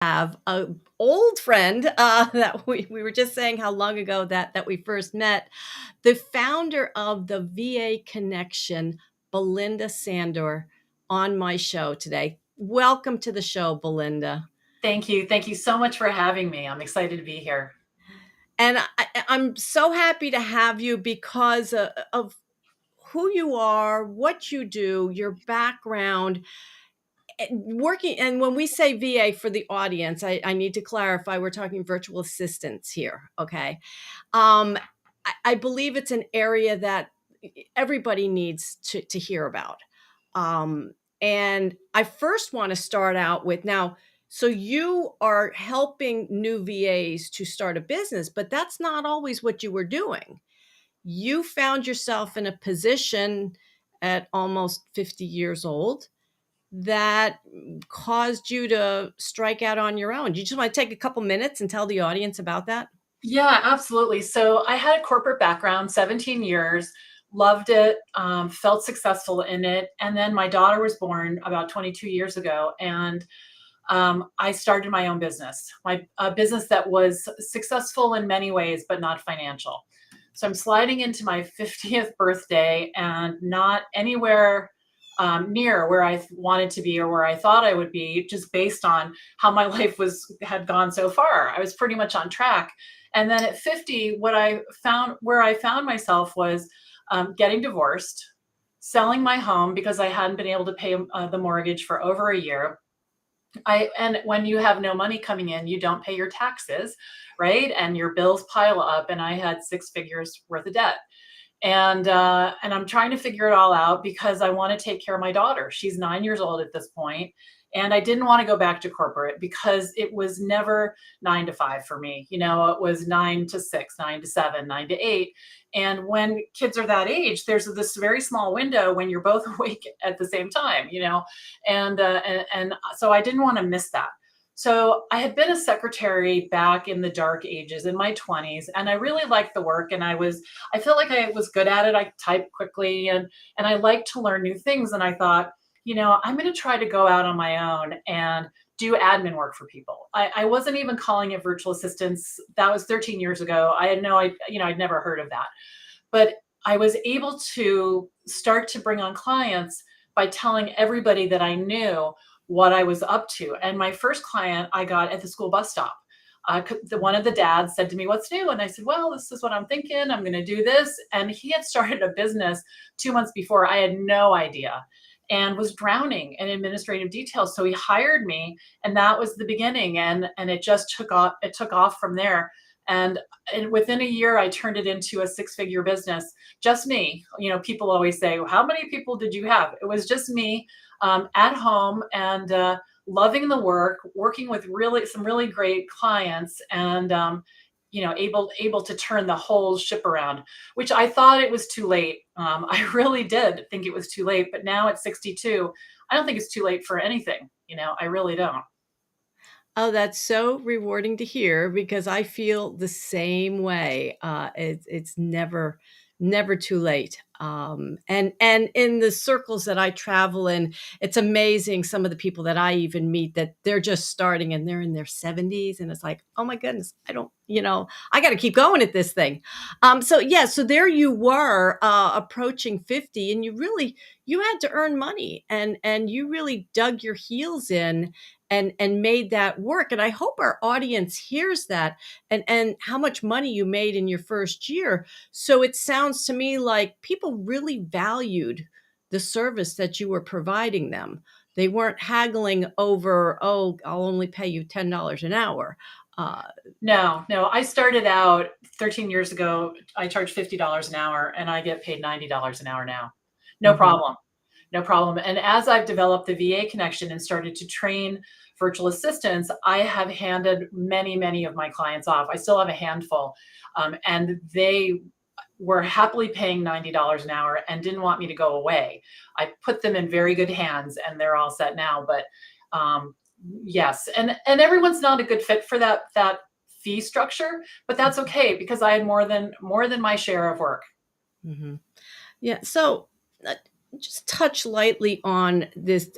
have an old friend that we were just saying how long ago that we first met, the founder of the VA Connection, Belinda Sandor, on my show today. Welcome to the show, Belinda. Thank you. Thank you so much for having me. I'm excited to be here. And I'm so happy to have you because of who you are, what you do, your background, working. And when we say VA for the audience, I need to clarify we're talking virtual assistants here. Okay. Um, I believe it's an area that everybody needs to hear about. Um, and I first want to start out with now. So you are helping new VAs to start a business, but that's not always what you were doing. You found yourself in a position at almost 50 years old that caused you to strike out on your own. Do you just want to take a couple minutes and tell the audience about that? Yeah, absolutely. So I had a corporate background, 17 years, loved it, felt successful in it. And then my daughter was born about 22 years ago, and I started my own business, my business that was successful in many ways, but not financial. So I'm sliding into my 50th birthday and not anywhere near where I wanted to be or where I thought I would be, just based on how my life had gone so far. I was pretty much on track. And then at 50, where I found myself was getting divorced, selling my home because I hadn't been able to pay the mortgage for over a year. And when you have no money coming in, you don't pay your taxes, right? And your bills pile up. And I had 6 figures worth of debt. And I'm trying to figure it all out because I want to take care of my daughter. She's 9 years old at this point, and I didn't want to go back to corporate because it was never 9 to 5 for me. It was 9 to 6, 9 to 7, 9 to 8. And when kids are that age, there's this very small window when you're both awake at the same time. And so I didn't want to miss that. So I had been a secretary back in the dark ages in my 20s, and I really liked the work, and I felt like I was good at it. I typed quickly, and I liked to learn new things. And I thought, I'm going to try to go out on my own and do admin work for people. I wasn't even calling it virtual assistants. That was 13 years ago. I'd never heard of that. But I was able to start to bring on clients by telling everybody that I knew what I was up to. And my first client I got at the school bus stop. One of the dads said to me, "What's new?" And I said, "Well, this is what I'm thinking. I'm going to do this." And he had started a business 2 months before. I had no idea and was drowning in administrative details. So he hired me, and that was the beginning. And it just took off. It took off from there. And within a year, I turned it into a 6-figure business. Just me. People always say, "How many people did you have?" It was just me, at home, and loving the work, working with some really great clients, and able to turn the whole ship around, which I thought it was too late. I really did think it was too late, but now at 62, I don't think it's too late for anything. I really don't. Oh, that's so rewarding to hear because I feel the same way. It's never too late. And in the circles that I travel in, it's amazing some of the people that I even meet that they're just starting and they're in their 70s, and it's like, oh my goodness, I don't, I got to keep going at this thing. So yeah, so there you were, approaching 50, and you had to earn money, and you really dug your heels in and made that work. And I hope our audience hears that, and how much money you made in your first year. So it sounds to me like people really valued the service that you were providing them. They weren't haggling over, oh, I'll only pay you $10 an hour. Uh, No, no. I started out 13 years ago. I charged $50 an hour, and I get paid $90 an hour now. No mhm. problem. No problem. And as I've developed the VA connection and started to train virtual assistants, I have handed many, many of my clients off. I still have a handful, and they were happily paying $90 an hour and didn't want me to go away. I put them in very good hands, and they're all set now. But yes, and everyone's not a good fit for that fee structure, but that's okay because I had more than my share of work. Yeah. So uh, just touch lightly on this.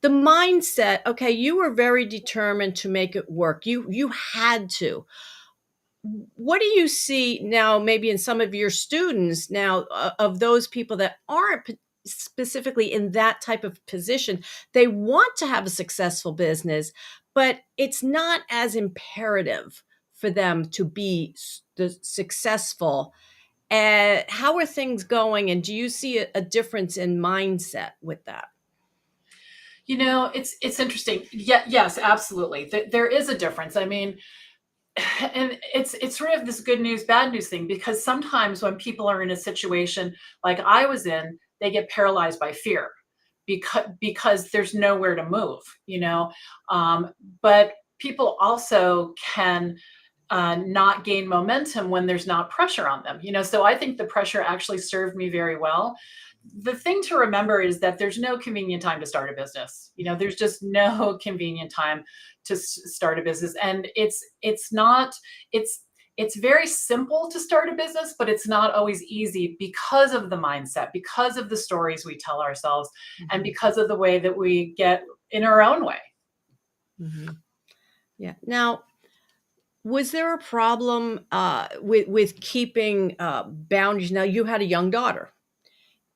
the mindset, okay, you were very determined to make it work. You had to. What do you see now, maybe in some of your students now, of those people that aren't specifically in that type of position? They want to have a successful business, but it's not as imperative for them to be successful. How are things going? And do you see a difference in mindset with that? It's interesting. Yeah, yes, absolutely. There is a difference. I mean, and it's sort of this good news, bad news thing, because sometimes when people are in a situation like I was in, they get paralyzed by fear because there's nowhere to move, you know. But people also can not gain momentum when there's not pressure on them, you know. So I think the pressure actually served me very well. The thing to remember is that there's no convenient time to start a business. You know, there's just no convenient time to start a business, and it's not it's very simple to start a business, but it's not always easy because of the mindset, because of the stories we tell ourselves, and Mhm. because of the way that we get in our own way. Mhm. Yeah. Now, was there a problem with keeping boundaries? Now, you had a young daughter,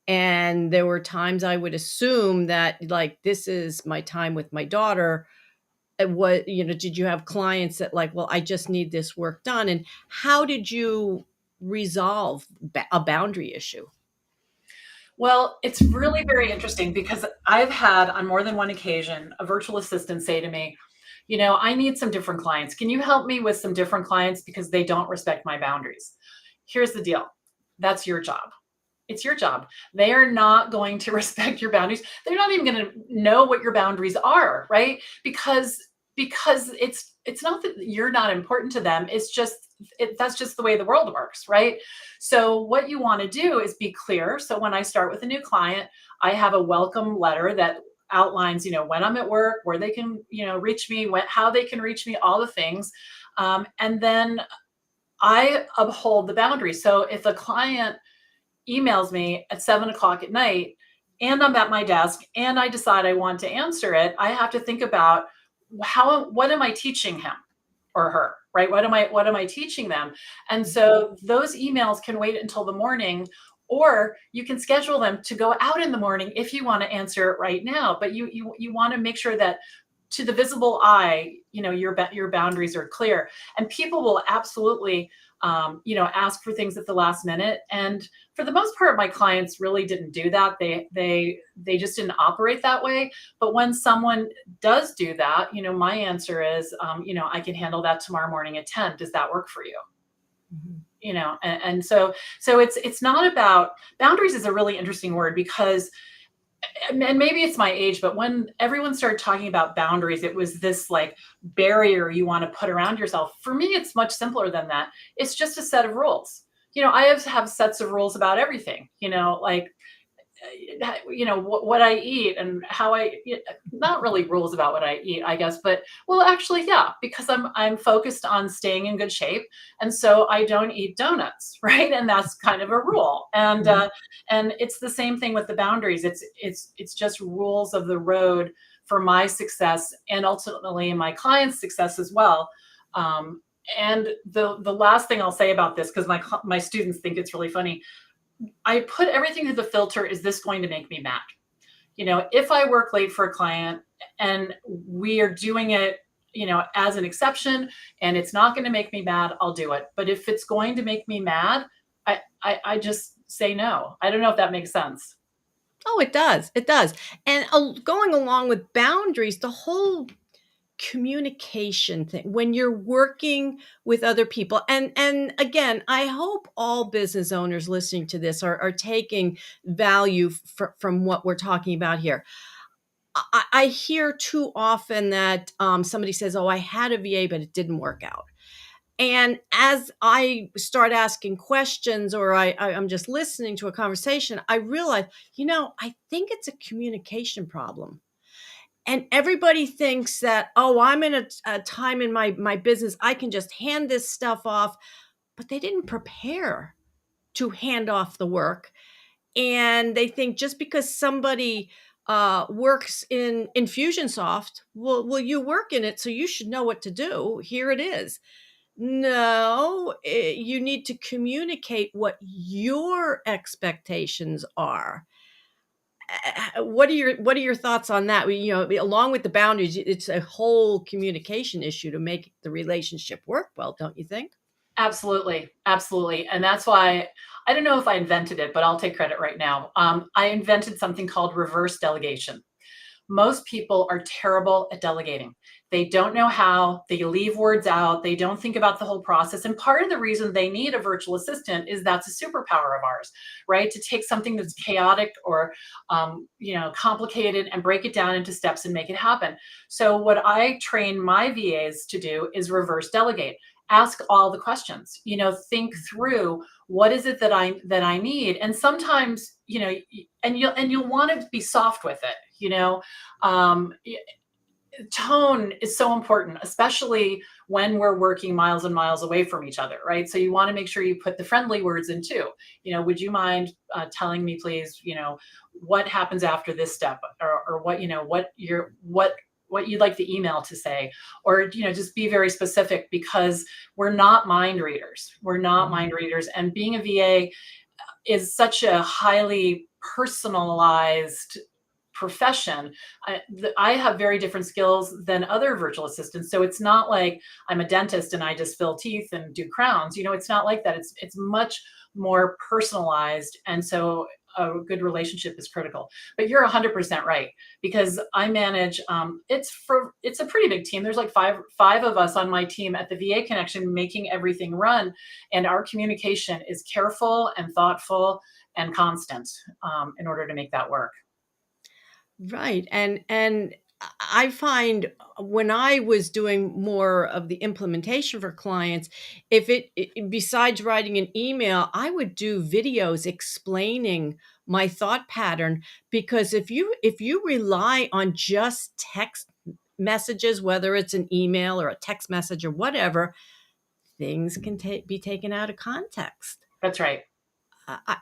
and there were times I would assume that, like, this is my time with my daughter. What, did you have clients that, like, well, I just need this work done? And how did you resolve a boundary issue? Well, it's really very interesting because I've had on more than one occasion a virtual assistant say to me, I need some different clients. Can you help me with some different clients because they don't respect my boundaries? Here's the deal. That's your job. It's your job. They are not going to respect your boundaries. They're not even going to know what your boundaries are, right? Because it's not that you're not important to them. It's just that's just the way the world works, right? So what you want to do is be clear. So when I start with a new client, I have a welcome letter that outlines, when I'm at work, where they can, reach me, how they can reach me, all the things. And then I uphold the boundary. So if a client emails me at 7 o'clock at night and I'm at my desk and I decide I want to answer it, I have to think about what am I teaching him or her, right? What am I teaching them? And so those emails can wait until the morning, or you can schedule them to go out in the morning if you want to answer it right now. But you want to make sure that to the visible eye, your boundaries are clear. And people will absolutely, ask for things at the last minute. And for the most part, my clients really didn't do that. They just didn't operate that way. But when someone does do that, my answer is, I can handle that tomorrow morning at 10. Does that work for you? Mhm. And so it's not about boundaries is a really interesting word because and maybe it's my age, but when everyone started talking about boundaries, it was this like barrier you want to put around yourself. For me, it's much simpler than that. It's just a set of rules. I have sets of rules about everything, like what I eat and how not really rules about what I eat, I guess, but well, actually, yeah, because I'm focused on staying in good shape, and so I don't eat donuts, right? And that's kind of a rule. And Mhm. and it's the same thing with the boundaries. It's just rules of the road for my success and ultimately my clients' success as well. And the last thing I'll say about this, because my students think it's really funny, I put everything through the filter, is this going to make me mad? If I work late for a client and we are doing it, as an exception and it's not going to make me mad, I'll do it. But if it's going to make me mad, I just say no. I don't know if that makes sense. Oh, it does. It does. And going along with boundaries, the whole communication thing when you're working with other people. And again, I hope all business owners listening to this are taking value from what we're talking about here. I hear too often that somebody says, "Oh, I had a VA, but it didn't work out." And as I start asking questions, or I'm just listening to a conversation, I realize, I think it's a communication problem. And everybody thinks that, oh, I'm in a time in my business, I can just hand this stuff off, but they didn't prepare to hand off the work. And they think just because somebody works in Infusionsoft. Well, you work in it, so you should know what to do. Here it is. No, you need to communicate what your expectations are. What are your thoughts on that? You know, along with the boundaries, it's a whole communication issue to make the relationship work well, don't you think? Absolutely, absolutely, and that's why I don't know if I invented it, but I'll take credit right now. I invented something called reverse delegation. Most people are terrible at delegating. They don't know how, they leave words out, they don't think about the whole process. And part of the reason they need a virtual assistant is that's a superpower of ours, right? To take something that's chaotic or complicated and break it down into steps and make it happen. So what I train my VAs to do is reverse delegate. Ask all the questions, think through what is it that I need. And sometimes, and you'll want to be soft with it, um, tone is so important, especially when we're working miles and miles away from each other, right? So you want to make sure you put the friendly words in too. Would you mind telling me, please, what happens after this step, or what you'd like the email to say, or just be very specific, because we're not mind readers. We're not Mhm. mind readers, and being a VA is such a highly personalized profession. I have very different skills than other virtual assistants. So it's not like I'm a dentist and I just fill teeth and do crowns. It's not like that. It's much more personalized. And so a good relationship is critical. But you're 100% right, because I manage. It's a pretty big team. There's like five of us on my team at the VA Connection, making everything run, and our communication is careful and thoughtful and constant, in order to make that work. Right, and I find when I was doing more of the implementation for clients, if besides writing an email, I would do videos explaining my thought pattern, because if you rely on just text messages, whether it's an email or a text message or whatever, things can be taken out of context. That's right.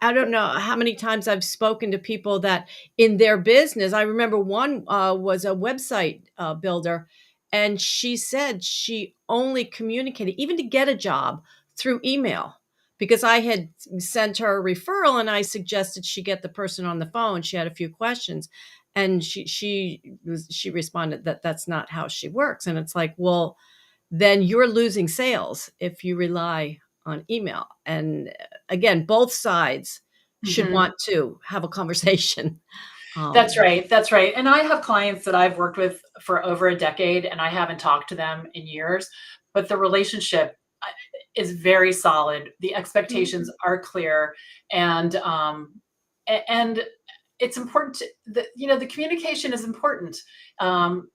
I don't know how many times I've spoken to people that in their business. I remember one was a website builder, and she said she only communicated, even to get a job, through email, because I had sent her a referral and I suggested she get the person on the phone. She had a few questions, and she responded that that's not how she works. And it's like, well, then you're losing sales if you rely on email. And again, both sides should Mhm. want to have a conversation. That's Um, right, that's right, and I have clients that I've worked with for over a decade, and I haven't talked to them in years, but the relationship, is very solid. The expectations mhm, are clear, and, and it's important the communication is important. Um,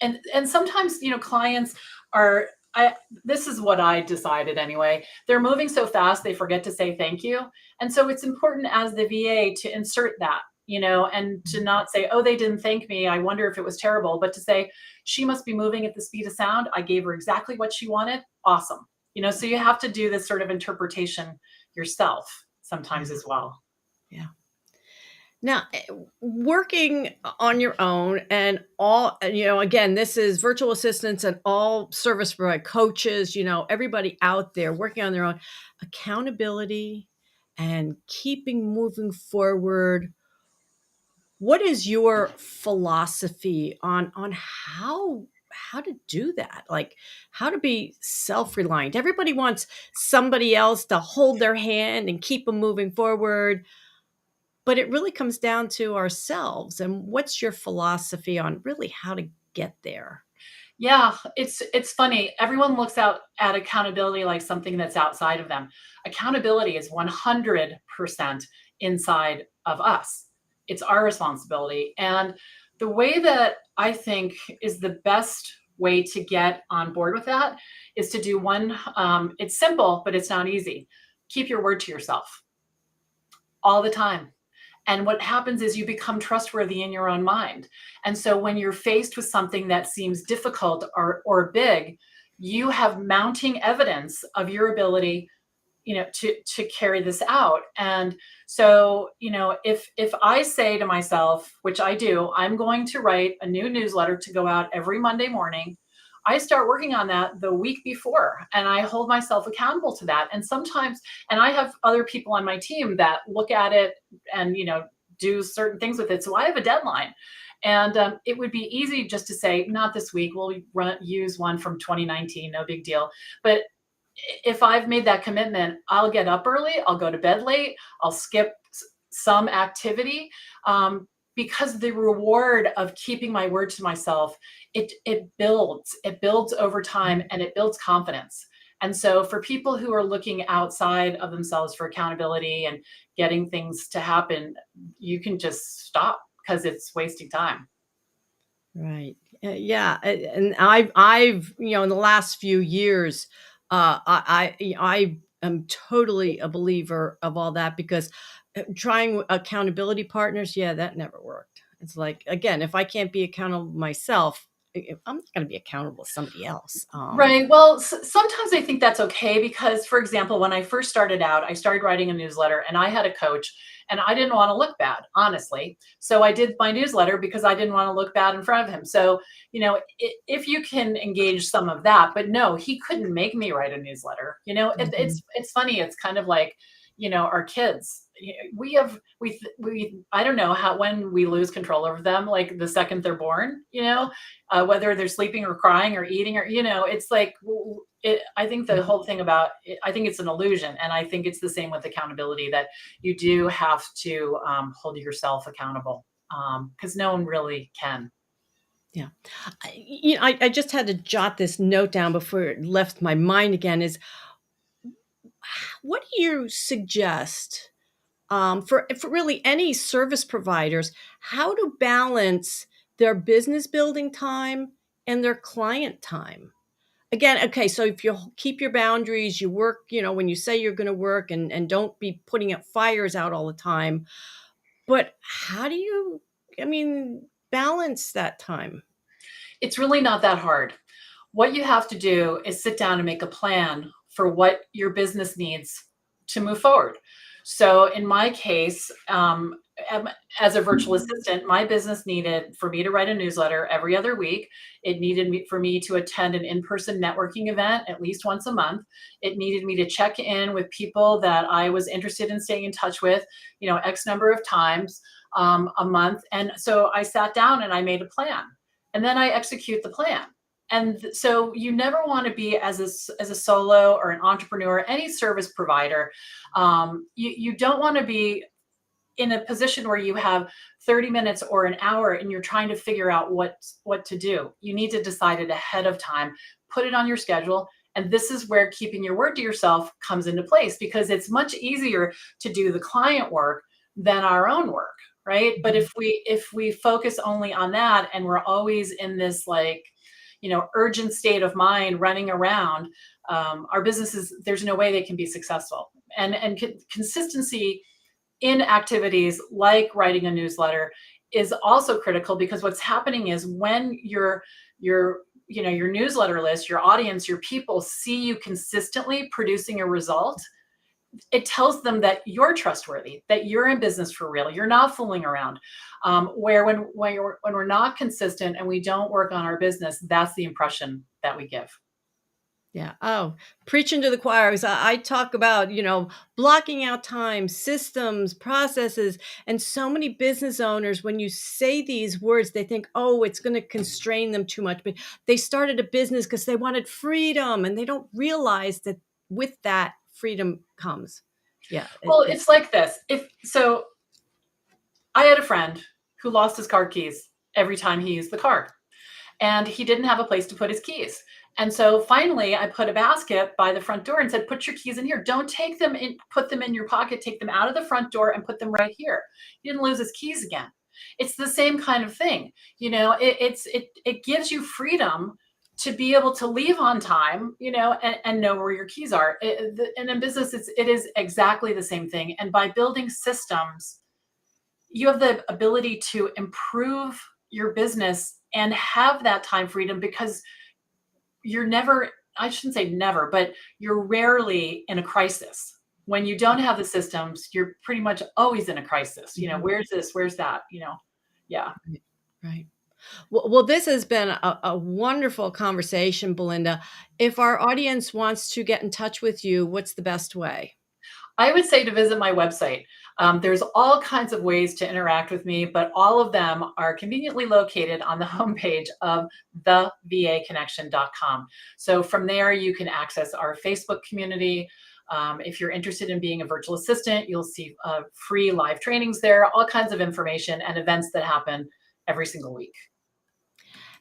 and sometimes, clients are I this is what I decided anyway. They're moving so fast, they forget to say thank you. And so it's important as the VA to insert that, and to not say, oh, they didn't thank me, I wonder if it was terrible, but to say, she must be moving at the speed of sound. I gave her exactly what she wanted. Awesome. So you have to do this sort of interpretation yourself sometimes yeah, as well. yeah. Now, working on your own and again, this is virtual assistants and all service provider coaches, everybody out there working on their own accountability and keeping moving forward. What is your philosophy on how to do that? Like, how to be self-reliant? Everybody wants somebody else to hold their hand and keep them moving forward, but it really comes down to ourselves. And what's your philosophy on really how to get there? Yeah, it's funny. Everyone looks out at accountability like something that's outside of them. Accountability is 100% inside of us. It's our responsibility. And the way that I think is the best way to get on board with that is to do one. It's simple, but it's not easy. Keep your word to yourself all the time. And what happens is you become trustworthy in your own mind. And so when you're faced with something that seems difficult or big, you have mounting evidence of your ability to carry this out. And so, if I say to myself, which I do, I'm going to write a new newsletter to go out every Monday morning. I start working on that the week before, and I hold myself accountable to that. And sometimes, and I have other people on my team that look at it and, do certain things with it. So I have a deadline. And it would be easy just to say, not this week, we'll use one from 2019, no big deal. But if I've made that commitment, I'll get up early, I'll go to bed late, I'll skip some activity, because the reward of keeping my word to myself, it builds over time, and it builds confidence. And so for people who are looking outside of themselves for accountability and getting things to happen, you can just stop because it's wasting time. Right. Yeah, and I've in the last few years, I am totally a believer of all that because trying accountability partners, yeah, that never worked. It's like, again, if I can't be accountable myself, I'm not going to be accountable to somebody else. Right. Well, sometimes I think that's okay because, for example, when I first started out, I started writing a newsletter and I had a coach and I didn't want to look bad, honestly. So I did my newsletter because I didn't want to look bad in front of him. So, if you can engage some of that, but no, he couldn't make me write a newsletter. Mhm. It's funny. It's kind of like, our kids. We have we I don't know how when we lose control over them, like the second they're born, whether they're sleeping or crying or eating or it's like I think the whole thing about it, I think it's an illusion, and I think it's the same with accountability that you do have to hold yourself accountable because no one really can. Yeah. I just had to jot this note down before it left my mind again is what do you suggest for really any service providers, how to balance their business building time and their client time? Again, okay, so if you keep your boundaries, you work, when you say you're going to work and don't be putting out fires out all the time. But how do you, I mean, balance that time? It's really not that hard. What you have to do is sit down and make a plan for what your business needs to move forward. So in my case, as a virtual assistant, my business needed for me to write a newsletter every other week. It needed me for me to attend an in-person networking event at least once a month. It needed me to check in with people that I was interested in staying in touch with, X number of times a month. And so I sat down and I made a plan, and then I execute the plan. And so you never want to be as a solo or an entrepreneur, any service provider. You don't want to be in a position where you have 30 minutes or an hour and you're trying to figure out what to do. You need to decide it ahead of time, put it on your schedule. And this is where keeping your word to yourself comes into place because it's much easier to do the client work than our own work, right? But Mhm. if we focus only on that and we're always in this like, urgent state of mind running around, our businesses, there's no way they can be successful. And consistency in activities like writing a newsletter is also critical because what's happening is when your newsletter list, your audience, your people see you consistently producing a result, it tells them that you're trustworthy, that you're in business for real, you're not fooling around. Where when we're not consistent and we don't work on our business, that's the impression that we give. Yeah. Oh, preaching to the choir. 'Cause I talk about, blocking out time, systems, processes. And so many business owners, when you say these words, they think, oh, it's going to constrain them too much. But they started a business because they wanted freedom and they don't realize that with that freedom comes. Yeah. Well, it's like this. If so, I had a friend who lost his car keys every time he used the car, and he didn't have a place to put his keys. And so finally, I put a basket by the front door and said, "Put your keys in here. Don't take them in, put them in your pocket. Take them out of the front door and put them right here." He didn't lose his keys again. It's the same kind of thing. It gives you freedom to be able to leave on time, and know where your keys are. And in business, it is exactly the same thing. And by building systems, you have the ability to improve your business and have that time freedom because you're never, I shouldn't say never, but you're rarely in a crisis. when you don't have the systems, you're pretty much always in a crisis. Mhm. Where's this? Where's that? Yeah. Right, right. Well, this has been a wonderful conversation, Belinda. If our audience wants to get in touch with you, what's the best way? I would say to visit my website. There's all kinds of ways to interact with me, but all of them are conveniently located on the homepage of thevaconnection.com. So from there, you can access our Facebook community. If you're interested in being a virtual assistant, you'll see free live trainings there, all kinds of information and events that happen every single week.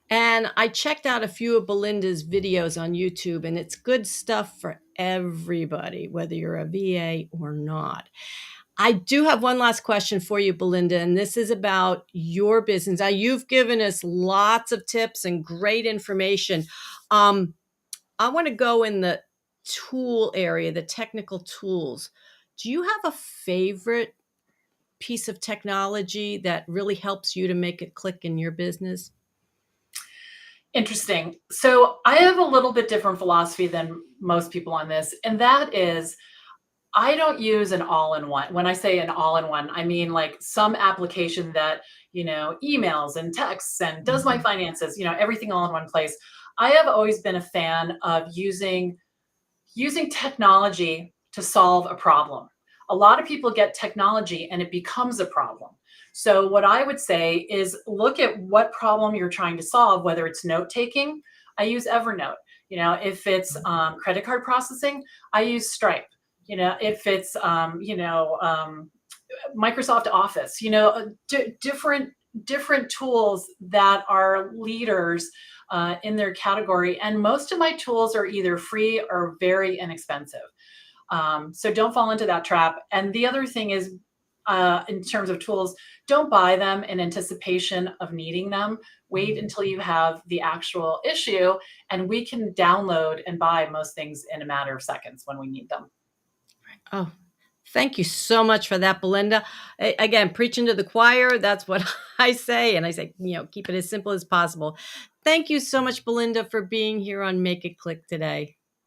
And I checked out a few of Belinda's videos on YouTube, and it's good stuff for everybody, whether you're a VA or not. I do have one last question for you, Belinda, and this is about your business. Now, you've given us lots of tips and great information. Um, I want to go in the tool area, the technical tools. Do you have a favorite piece of technology that really helps you to make it click in your business? Interesting. So I have a little bit different philosophy than most people on this, and that is I don't use an all-in-one. When I say an all-in-one, I mean like some application that, emails and texts and does my Mhm. finances, everything all in one place. I have always been a fan of using technology to solve a problem. A lot of people get technology and it becomes a problem. So, what I would say is look at what problem you're trying to solve, whether it's note taking. I use Evernote. If it's credit card processing, I use Stripe. If it's Microsoft Office, different tools that are leaders in their category. And most of my tools are either free or very inexpensive. So don't fall into that trap. And the other thing is, in terms of tools, don't buy them in anticipation of needing them. Wait Mhm. until you have the actual issue, and we can download and buy most things in a matter of seconds when we need them. Oh, thank you so much for that, Belinda. Again, preaching to the choir, that's what I say. And I say, keep it as simple as possible. Thank you so much, Belinda, for being here on Make It Click today.